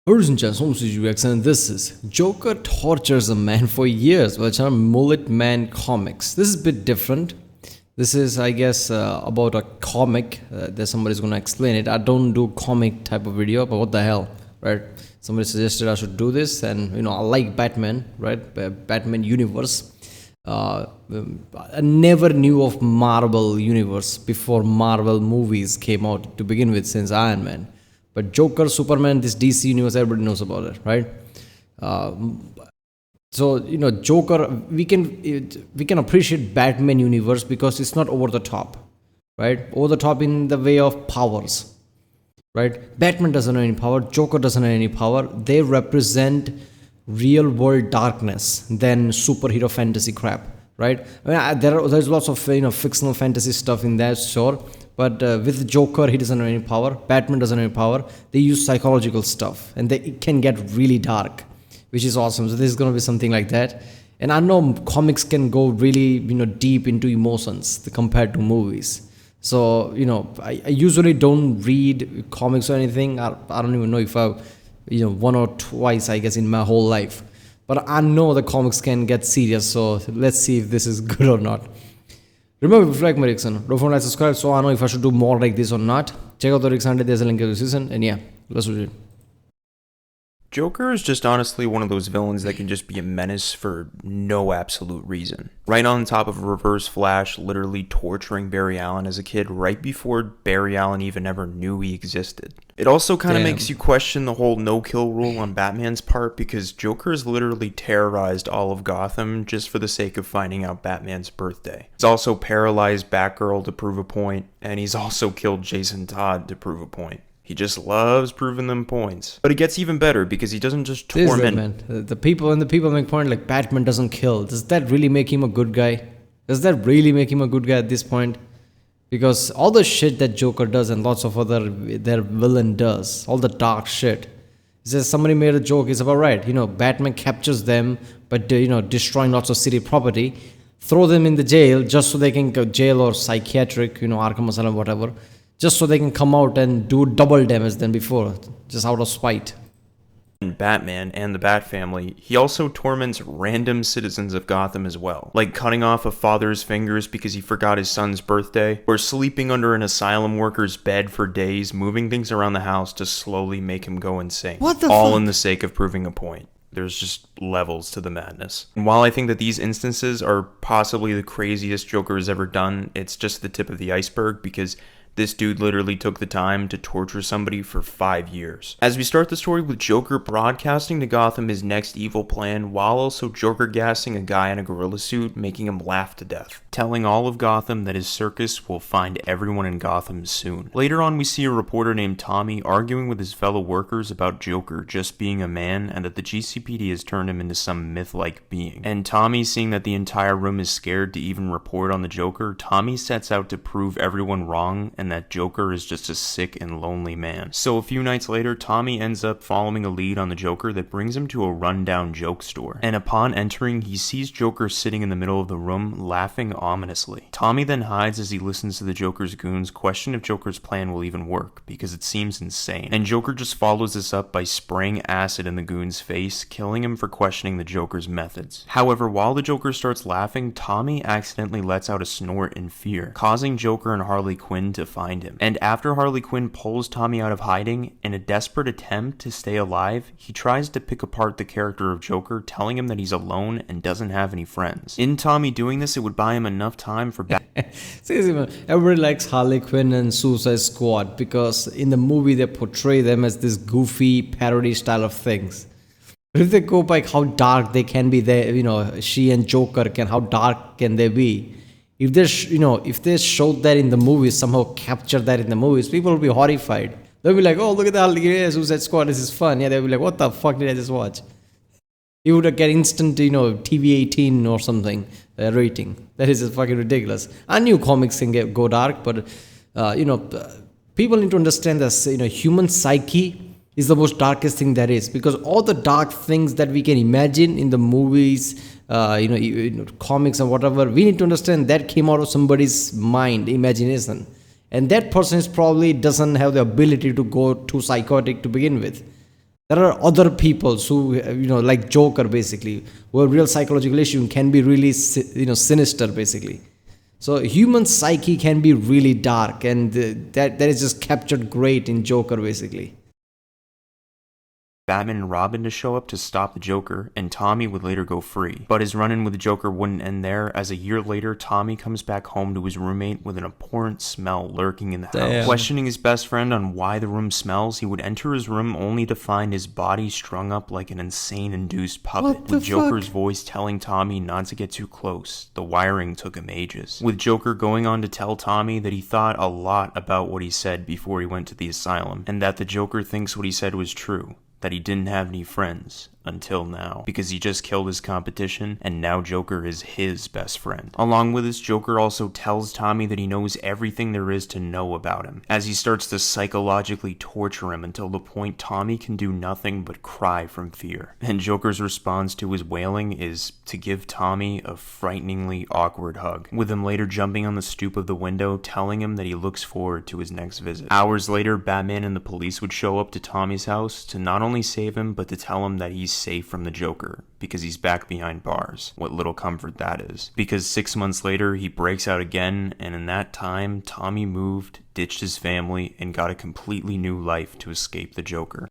Ladies and gentlemen, and this is Joker tortures a man for years, which are Mullet-Man comics. This is a bit different. This is, I guess, about a comic. There's somebody's going to explain it. I don't do comic type of video, but what the hell, right? Somebody suggested I should do this, and I like Batman, right? Batman universe. I never knew of Marvel universe before Marvel movies came out to begin with, since Iron Man. But Joker, Superman, this DC universe, everybody knows about it, right? Joker, we can appreciate Batman universe because it's not over the top, right? Over the top in the way of powers, right? Batman doesn't have any power. Joker doesn't have any power. They represent real world darkness than superhero fantasy crap, right? There's lots of fictional fantasy stuff in there, sure. But with Joker, he doesn't have any power. Batman doesn't have any power. They use psychological stuff, and it can get really dark, which is awesome. So this is going to be something like that. And I know comics can go really, deep into emotions compared to movies. So, I usually don't read comics or anything. I don't even know if one or twice, I guess, in my whole life. But I know the comics can get serious. So let's see if this is good or not. Remember, if you like my reaction, don't forget to subscribe so I know if I should do more like this or not. Check out the reaction, there's a link in the description, and yeah, let's do it. Joker is just honestly one of those villains that can just be a menace for no absolute reason. Right on top of Reverse Flash literally torturing Barry Allen as a kid right before Barry Allen even ever knew he existed. It also kind of makes you question the whole no-kill rule on Batman's part because Joker has literally terrorized all of Gotham just for the sake of finding out Batman's birthday. He's also paralyzed Batgirl to prove a point, and he's also killed Jason Todd to prove a point. He just loves proving them points. But it gets even better because he doesn't just torment. The people make point like Batman doesn't kill. Does that really make him a good guy? Does that really make him a good guy at this point? Because all the shit that Joker does and lots of other their villain does, all the dark shit. It's just somebody made a joke. It's about right. Batman captures them, but destroying lots of city property, throw them in the jail just so they can go jail or psychiatric, Arkham Asylum, whatever. Just so they can come out and do double damage than before, just out of spite. Batman and the Bat family, he also torments random citizens of Gotham as well, like cutting off a father's fingers because he forgot his son's birthday, or sleeping under an asylum worker's bed for days, moving things around the house to slowly make him go insane. What the all fuck? In the sake of proving a point. There's just levels to the madness. And while I think that these instances are possibly the craziest Joker has ever done, it's just the tip of the iceberg because this dude literally took the time to torture somebody for 5 years. As we start the story with Joker broadcasting to Gotham his next evil plan, while also Joker gassing a guy in a gorilla suit, making him laugh to death, telling all of Gotham that his circus will find everyone in Gotham soon. Later on, we see a reporter named Tommy arguing with his fellow workers about Joker just being a man and that the GCPD has turned him into some myth-like being. And Tommy, seeing that the entire room is scared to even report on the Joker, Tommy sets out to prove everyone wrong and that Joker is just a sick and lonely man. So a few nights later, Tommy ends up following a lead on the Joker that brings him to a rundown joke store. And upon entering, he sees Joker sitting in the middle of the room, laughing ominously. Tommy then hides as he listens to the Joker's goons question if Joker's plan will even work, because it seems insane. And Joker just follows this up by spraying acid in the goon's face, killing him for questioning the Joker's methods. However, while the Joker starts laughing, Tommy accidentally lets out a snort in fear, causing Joker and Harley Quinn to find him. And after Harley Quinn pulls Tommy out of hiding, in a desperate attempt to stay alive, he tries to pick apart the character of Joker, telling him that he's alone and doesn't have any friends. In Tommy doing this, it would buy him enough time for Seriously, man, everybody likes Harley Quinn and Suicide Squad because in the movie they portray them as this goofy parody style of things. But if they go by how dark they can be, she and Joker how dark can they be? If they showed that in the movies, somehow capture that in the movies, people will be horrified. They'll be like, oh, look at that Suicide Squad, this is fun. Yeah, they'll be like, what the fuck did I just watch? You would get instant, TV 18 or something rating. That is just fucking ridiculous. I knew comics can go dark, but, people need to understand this, human psyche is the most darkest thing there is, because all the dark things that we can imagine in the movies, comics and whatever, we need to understand that came out of somebody's mind, imagination. And that person is probably doesn't have the ability to go too psychotic to begin with. There are other people who, like Joker, basically, where real psychological issue can be really, sinister, basically. So human psyche can be really dark, and that is just captured great in Joker, basically. Batman and Robin to show up to stop the Joker, and Tommy would later go free. But his run-in with the Joker wouldn't end there, as a year later, Tommy comes back home to his roommate with an abhorrent smell lurking in the house. Questioning his best friend on why the room smells, he would enter his room only to find his body strung up like an insane-induced puppet, with Joker's voice telling Tommy not to get too close. The wiring took him ages. With Joker going on to tell Tommy that he thought a lot about what he said before he went to the asylum, and that the Joker thinks what he said was true. That he didn't have any friends until now, because he just killed his competition, and now Joker is his best friend. Along with this, Joker also tells Tommy that he knows everything there is to know about him, as he starts to psychologically torture him until the point Tommy can do nothing but cry from fear. And Joker's response to his wailing is to give Tommy a frighteningly awkward hug, with him later jumping on the stoop of the window, telling him that he looks forward to his next visit. Hours later, Batman and the police would show up to Tommy's house to not only save him, but to tell him that he's safe from the Joker, because he's back behind bars. What little comfort that is. Because 6 months later, he breaks out again, and in that time, Tommy moved, ditched his family, and got a completely new life to escape the Joker.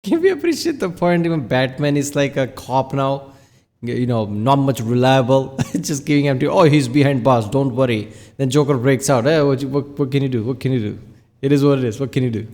Can we appreciate the point? Even Batman is like a cop now, not much reliable, just giving him to, he's behind bars, don't worry. Then Joker breaks out, hey, what can you do? What can you do? It is what it is, what can you do?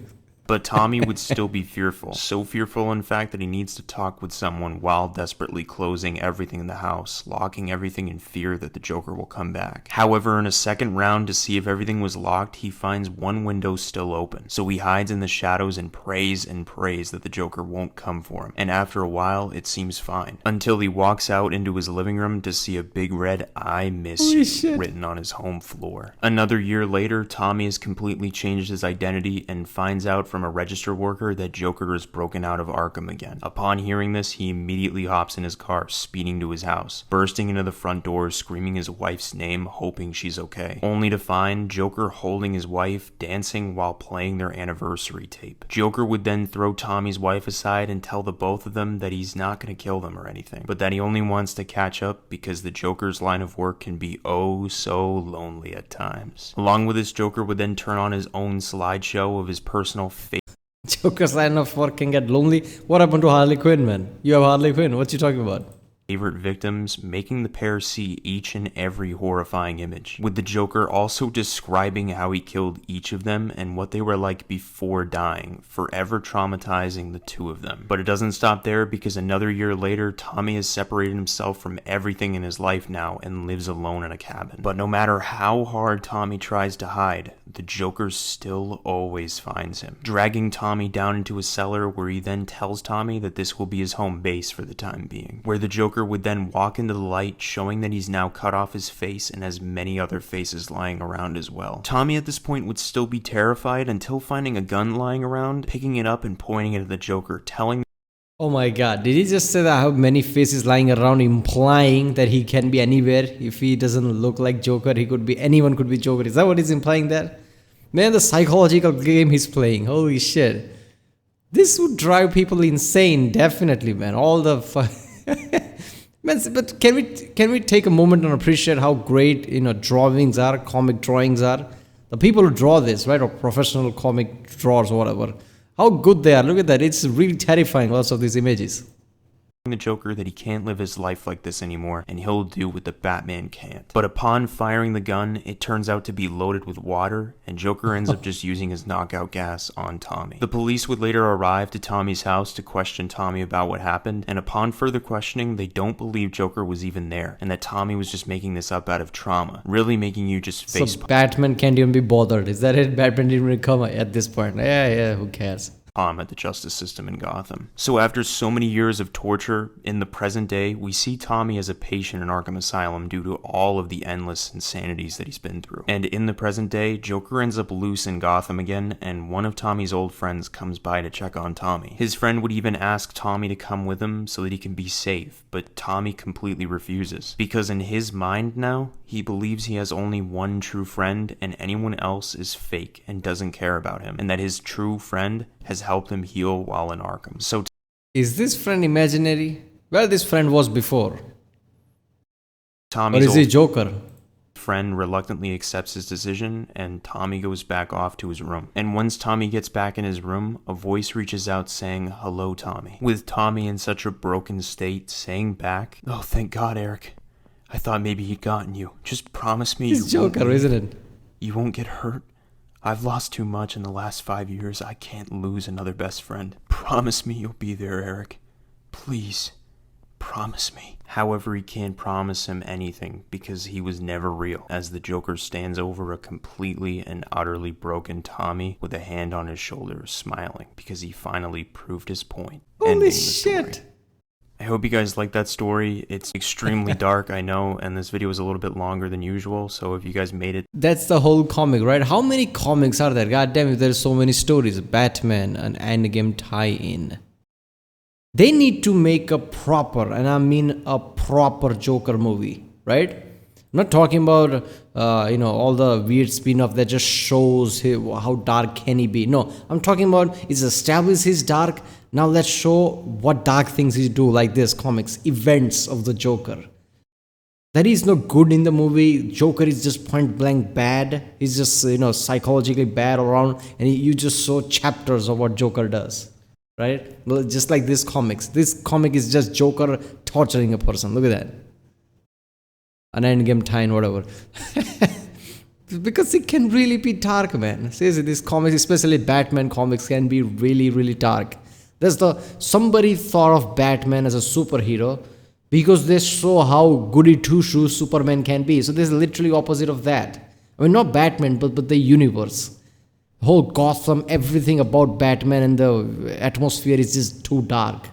But Tommy would still be fearful. So fearful, in fact, that he needs to talk with someone while desperately closing everything in the house, locking everything in fear that the Joker will come back. However, in a second round to see if everything was locked, he finds one window still open. So he hides in the shadows and prays that the Joker won't come for him. And after a while, it seems fine. Until he walks out into his living room to see a big red "I miss you" written on his home floor. Another year later, Tommy has completely changed his identity and finds out from a register worker that Joker is broken out of Arkham again. Upon hearing this, he immediately hops in his car, speeding to his house, bursting into the front door, screaming his wife's name, hoping she's okay, only to find Joker holding his wife, dancing while playing their anniversary tape. Joker would then throw Tommy's wife aside and tell the both of them that he's not going to kill them or anything, but that he only wants to catch up because the Joker's line of work can be oh so lonely at times. Along with this, Joker would then turn on his own slideshow of his personal Joker's line of work can get lonely. What happened to Harley Quinn, man? You have Harley Quinn. What you talking about? favorite victims, making the pair see each and every horrifying image, with the Joker also describing how he killed each of them and what they were like before dying, forever traumatizing the two of them. But it doesn't stop there, because another year later, Tommy has separated himself from everything in his life now and lives alone in a cabin. But no matter how hard Tommy tries to hide, the Joker still always finds him, dragging Tommy down into a cellar where he then tells Tommy that this will be his home base for the time being, where the Joker would then walk into the light, showing that he's now cut off his face and has many other faces lying around as well. Tommy at this point would still be terrified until finding a gun lying around, picking it up and pointing it at the Joker, telling Oh my god, did he just say that I have many faces lying around, implying that he can be anywhere? If he doesn't look like Joker, he could be, anyone could be Joker. Is that what he's implying there? Man, the psychological game he's playing, holy shit. This would drive people insane, definitely, man. All the man, but can we take a moment and appreciate how great, drawings are, comic drawings are? The people who draw this, right, or professional comic drawers or whatever, how good they are. Look at that. It's really terrifying, lots of these images. The Joker that he can't live his life like this anymore, and he'll do what the Batman can't. But upon firing the gun, it turns out to be loaded with water, and Joker ends up just using his knockout gas on Tommy. The police would later arrive to Tommy's house to question Tommy about what happened, and upon further questioning, they don't believe Joker was even there, and that Tommy was just making this up out of trauma, really making you just face. So Batman can't even be bothered. Is that it? Batman didn't even come at this point. Yeah, who cares? At the justice system in Gotham. So after so many years of torture, in the present day, we see Tommy as a patient in Arkham Asylum due to all of the endless insanities that he's been through. And in the present day, Joker ends up loose in Gotham again, and one of Tommy's old friends comes by to check on Tommy. His friend would even ask Tommy to come with him so that he can be safe, but Tommy completely refuses. Because in his mind now, he believes he has only one true friend, and anyone else is fake and doesn't care about him, and that his true friend has helped him heal while in Arkham. So Is this friend imaginary? Well, this friend was before. Or Tommy's is he old Joker? friend reluctantly accepts his decision, and Tommy goes back off to his room. And once Tommy gets back in his room, a voice reaches out saying, "Hello, Tommy." With Tommy in such a broken state, saying back, "Oh, thank God, Eric. I thought maybe he'd gotten you. Just promise me He's you won't Joker, leave. isn't it? You won't get hurt. I've lost too much in the last 5 years. I can't lose another best friend. Promise me you'll be there, Eric. Please. Promise me." However, he can't promise him anything because he was never real, as the Joker stands over a completely and utterly broken Tommy with a hand on his shoulder, smiling because he finally proved his point. Holy ending the story. shit! I hope you guys like that story. It's extremely dark, I know, and this video is a little bit longer than usual, so if you guys made it. That's the whole comic, right? How many comics are there? God damn it, there's so many stories. Batman, an endgame tie-in. They need to make a proper, and I mean a proper Joker movie, right? I'm not talking about, all the weird spin-off that just shows how dark can he be. No, I'm talking about it's established he's dark. Now let's show what dark things he do, like this comics, events of the Joker. That is not good in the movie. Joker is just point blank bad. He's just, psychologically bad around, and you just saw chapters of what Joker does. Right? Well, just like this comics. This comic is just Joker torturing a person. Look at that. An endgame tie-in, whatever. Because it can really be dark, man. Seriously, these comics, especially Batman comics, can be really, really dark. Somebody thought of Batman as a superhero because they saw how goody two-shoes Superman can be. So this is literally opposite of that. I mean, not Batman, but the universe. Whole Gotham, everything about Batman and the atmosphere is just too dark.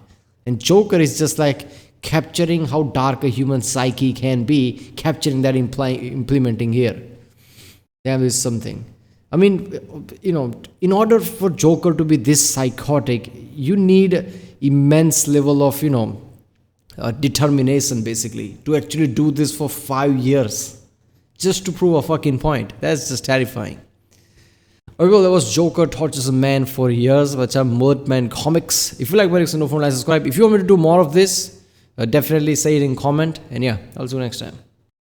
And Joker is just like capturing how dark a human psyche can be, capturing that, implementing here. There is something. I mean, in order for Joker to be this psychotic, you need immense level of, determination, basically, to actually do this for 5 years just to prove a fucking point. That's just terrifying. Okay, well, that was Joker tortures a man for years, which are Mullet-Man comics. If you like my videos, don't forget to subscribe. If you want me to do more of this, definitely say it in comment. And yeah, I'll see you next time.